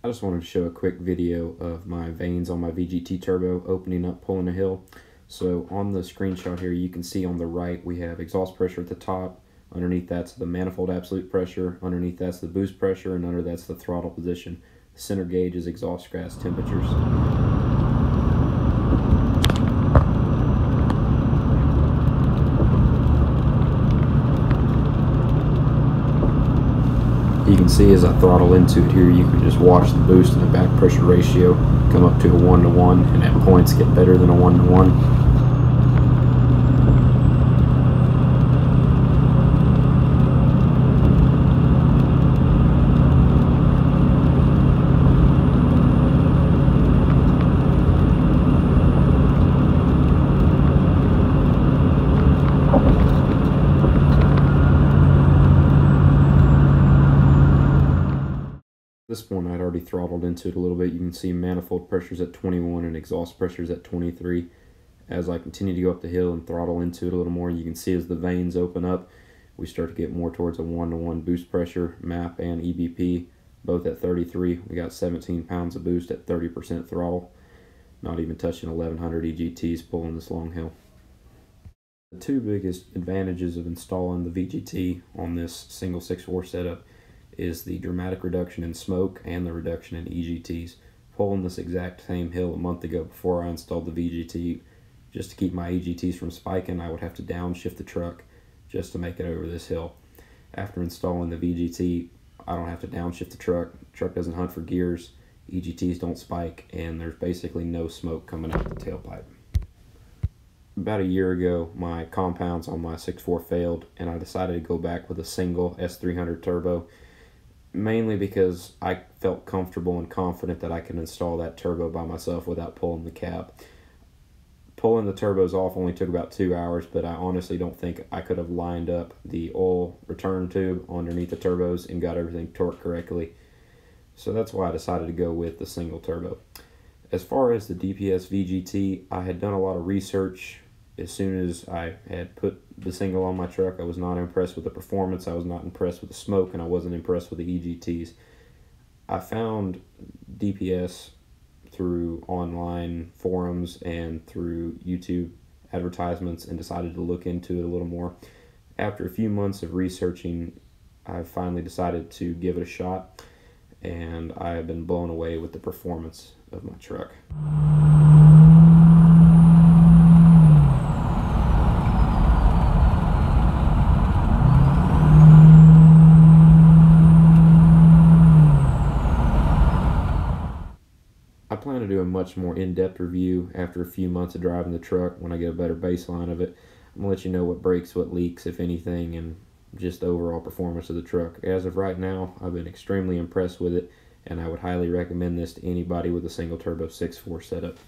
I just wanted to show a quick video of my vanes on my VGT turbo opening up, pulling a hill. So on the screenshot here, you can see on the right we have exhaust pressure at the top. Underneath that's the manifold absolute pressure. Underneath that's the boost pressure, and under that's the throttle position. The center gauge is exhaust gas temperatures. You can see as I throttle into it here, you can just watch the boost and the back pressure ratio come up to a 1-to-1, and at points get better than a 1-to-1. This one I'd already throttled into it a little bit. You can see manifold pressures at 21 and exhaust pressures at 23. As I continue to go up the hill and throttle into it a little more, you can see as the vanes open up, we start to get more towards a 1-to-1 boost pressure, MAP and EBP, both at 33. We got 17 pounds of boost at 30% throttle. Not even touching 1100 EGTs pulling this long hill. The two biggest advantages of installing the VGT on this single 6.4 setup is the dramatic reduction in smoke and the reduction in EGTs. Pulling this exact same hill a month ago before I installed the VGT, just to keep my EGTs from spiking, I would have to downshift the truck just to make it over this hill. After installing the VGT, I don't have to downshift the truck doesn't hunt for gears, EGTs don't spike, and there's basically no smoke coming out the tailpipe. About a year ago, my compounds on my 6.4 failed, and I decided to go back with a single S300 turbo, mainly because I felt comfortable and confident that I could install that turbo by myself without pulling the cap. Pulling the turbos off only took about 2 hours, but I honestly don't think I could have lined up the oil return tube underneath the turbos and got everything torqued correctly. So that's why I decided to go with the single turbo. As far as the DPS VGT, I had done a lot of research. As soon as I had put the single on my truck, I was not impressed with the performance, I was not impressed with the smoke, and I wasn't impressed with the EGTs. I found DPS through online forums and through YouTube advertisements and decided to look into it a little more. After a few months of researching, I finally decided to give it a shot, and I have been blown away with the performance of my truck. I plan to do a much more in-depth review after a few months of driving the truck when I get a better baseline of it. I'm going to let you know what breaks, what leaks, if anything, and just the overall performance of the truck. As of right now, I've been extremely impressed with it, and I would highly recommend this to anybody with a single turbo 6.4 setup.